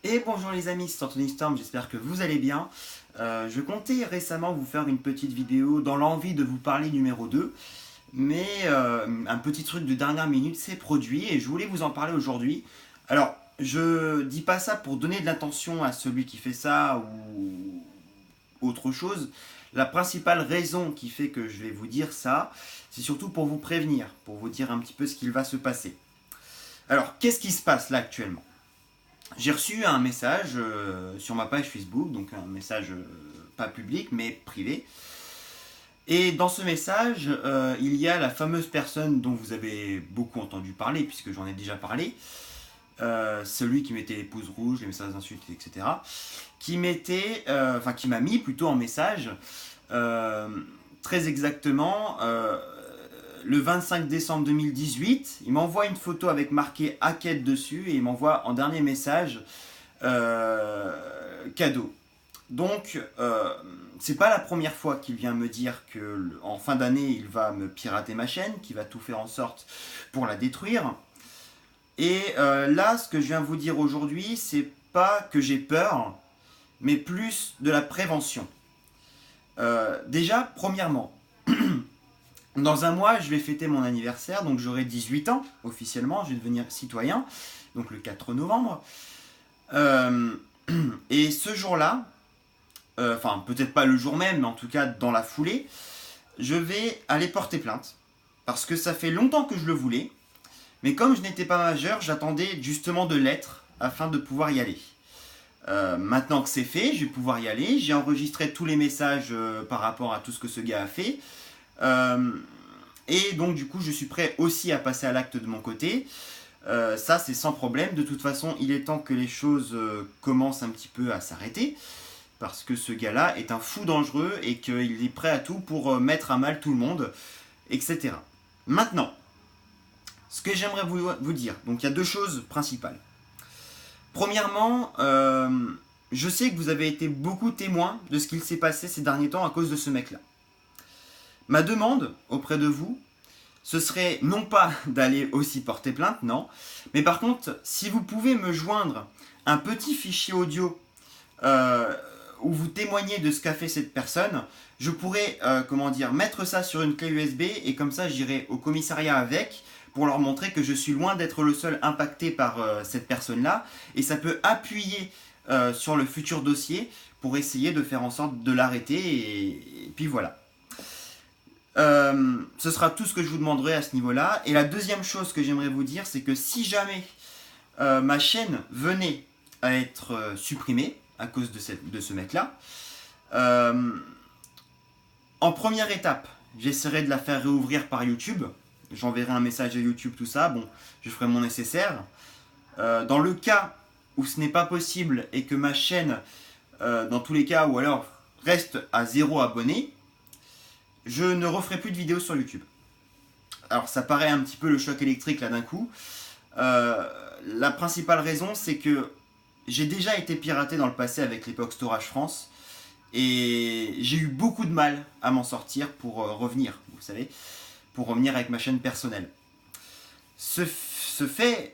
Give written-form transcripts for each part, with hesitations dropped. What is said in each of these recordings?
Et bonjour les amis, c'est Anthony Storm, j'espère que vous allez bien. Je comptais récemment vous faire une petite vidéo dans l'envie de vous parler numéro 2, mais un petit truc de dernière minute s'est produit et je voulais vous en parler aujourd'hui. Alors, je dis pas ça pour donner de l'attention à celui qui fait ça ou autre chose. La principale raison qui fait que je vais vous dire ça, c'est surtout pour vous prévenir, pour vous dire un petit peu ce qu'il va se passer. Alors, qu'est-ce qui se passe là actuellement ? J'ai reçu un message sur ma page Facebook, donc un message pas public mais privé. Et dans ce message, il y a la fameuse personne dont vous avez beaucoup entendu parler, puisque j'en ai déjà parlé, celui qui mettait les pouces rouges, les messages d'insultes, etc., qui m'a mis plutôt en message, très exactement, le 25 décembre 2018, il m'envoie une photo avec marqué Hackett dessus et il m'envoie en dernier message cadeau. Donc, c'est pas la première fois qu'il vient me dire qu'en fin d'année, il va me pirater ma chaîne, qu'il va tout faire en sorte pour la détruire. Et là, ce que je viens vous dire aujourd'hui, c'est pas que j'ai peur, mais plus de la prévention. Déjà, premièrement, dans un mois, je vais fêter mon anniversaire, donc j'aurai 18 ans, officiellement, je vais devenir citoyen, donc le 4 novembre. Et ce jour-là, enfin peut-être pas le jour même, mais en tout cas dans la foulée, je vais aller porter plainte. Parce que ça fait longtemps que je le voulais, mais comme je n'étais pas majeur, j'attendais justement de l'être afin de pouvoir y aller. Maintenant que c'est fait, je vais pouvoir y aller. J'ai enregistré tous les messages par rapport à tout ce que ce gars a fait. Et donc du coup je suis prêt aussi à passer à l'acte de mon côté. Ça c'est sans problème. De toute façon il est temps que les choses commencent un petit peu à s'arrêter. Parce que ce gars-là est un fou dangereux et qu'il est prêt à tout pour mettre à mal tout le monde, etc. Maintenant, ce que j'aimerais vous dire, donc il y a deux choses principales. Premièrement, je sais que vous avez été beaucoup témoins de ce qu'il s'est passé ces derniers temps à cause de ce mec-là. Ma demande auprès de vous, ce serait non pas d'aller aussi porter plainte, non, mais par contre, si vous pouvez me joindre un petit fichier audio où vous témoignez de ce qu'a fait cette personne, je pourrais mettre ça sur une clé USB et comme ça j'irai au commissariat avec pour leur montrer que je suis loin d'être le seul impacté par cette personne-là et ça peut appuyer sur le futur dossier pour essayer de faire en sorte de l'arrêter et puis voilà. Ce sera tout ce que je vous demanderai à ce niveau-là. Et la deuxième chose que j'aimerais vous dire, c'est que si jamais ma chaîne venait à être supprimée à cause de ce mec-là, en première étape, j'essaierai de la faire réouvrir par YouTube. J'enverrai un message à YouTube, tout ça. Bon, je ferai mon nécessaire. Dans le cas où ce n'est pas possible et que ma chaîne, dans tous les cas, ou alors reste à 0 abonné, je ne referai plus de vidéos sur YouTube. Alors ça paraît un petit peu le choc électrique là d'un coup. La principale raison, c'est que j'ai déjà été piraté dans le passé avec l'époque Storage France et j'ai eu beaucoup de mal à m'en sortir pour revenir, vous savez, pour revenir avec ma chaîne personnelle. Ce fait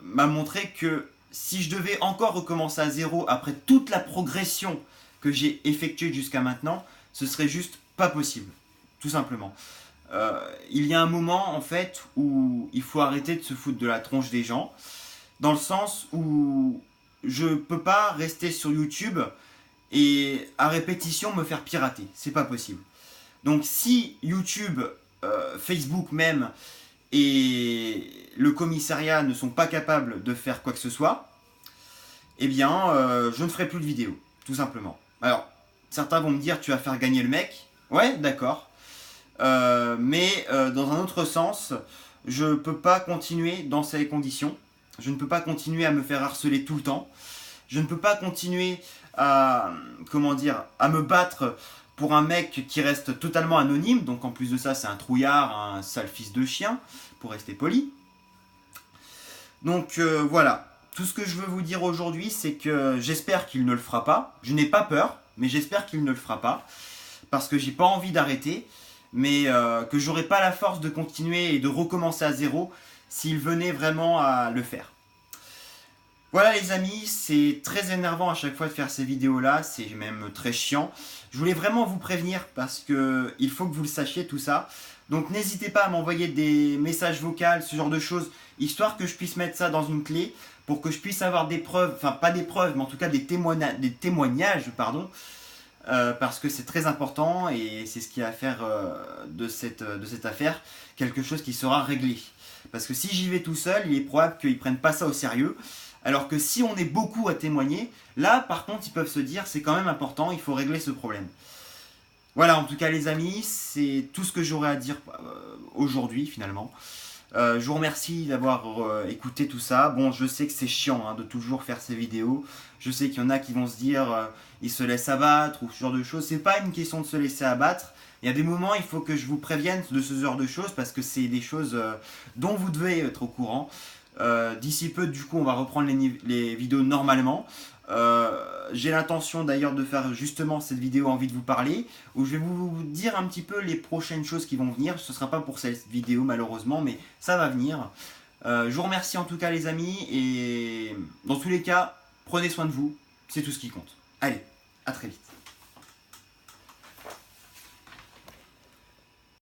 m'a montré que si je devais encore recommencer à 0 après toute la progression que j'ai effectuée jusqu'à maintenant, ce serait juste pas possible, tout simplement. Il y a un moment en fait où il faut arrêter de se foutre de la tronche des gens, dans le sens où je peux pas rester sur YouTube et à répétition me faire pirater, c'est pas possible. Donc si YouTube, Facebook même et le commissariat ne sont pas capables de faire quoi que ce soit, eh bien je ne ferai plus de vidéos, tout simplement. Alors certains vont me dire tu vas faire gagner le mec. Ouais, d'accord. Mais dans un autre sens, je ne peux pas continuer dans ces conditions. Je ne peux pas continuer à me faire harceler tout le temps. Je ne peux pas continuer à me battre pour un mec qui reste totalement anonyme. Donc en plus de ça, c'est un trouillard, un sale fils de chien, pour rester poli. Donc voilà. Tout ce que je veux vous dire aujourd'hui, c'est que j'espère qu'il ne le fera pas. Je n'ai pas peur, mais j'espère qu'il ne le fera pas. Parce que j'ai pas envie d'arrêter, mais que j'aurais pas la force de continuer et de recommencer à 0 s'il venait vraiment à le faire. Voilà les amis, c'est très énervant à chaque fois de faire ces vidéos là, c'est même très chiant. Je voulais vraiment vous prévenir parce que il faut que vous le sachiez tout ça. Donc n'hésitez pas à m'envoyer des messages vocaux, ce genre de choses, histoire que je puisse mettre ça dans une clé pour que je puisse avoir des preuves, enfin pas des preuves, mais en tout cas des témoignages, pardon, parce que c'est très important et c'est ce qui va faire de cette affaire quelque chose qui sera réglé. Parce que si j'y vais tout seul, il est probable qu'ils prennent pas ça au sérieux. Alors que si on est beaucoup à témoigner, là par contre ils peuvent se dire c'est quand même important, il faut régler ce problème. Voilà, en tout cas les amis, c'est tout ce que j'aurais à dire aujourd'hui finalement. Je vous remercie d'avoir écouté tout ça. Bon, je sais que c'est chiant hein, de toujours faire ces vidéos. Je sais qu'il y en a qui vont se dire ils se laissent abattre ou ce genre de choses. C'est pas une question de se laisser abattre. Il y a des moments, il faut que je vous prévienne de ce genre de choses parce que c'est des choses dont vous devez être au courant. D'ici peu, du coup, on va reprendre les vidéos normalement. J'ai l'intention d'ailleurs de faire justement cette vidéo envie de vous parler, où je vais vous dire un petit peu les prochaines choses qui vont venir. Ce ne sera pas pour cette vidéo malheureusement, mais ça va venir. Je vous remercie en tout cas les amis, et dans tous les cas, prenez soin de vous, c'est tout ce qui compte. Allez, à très vite.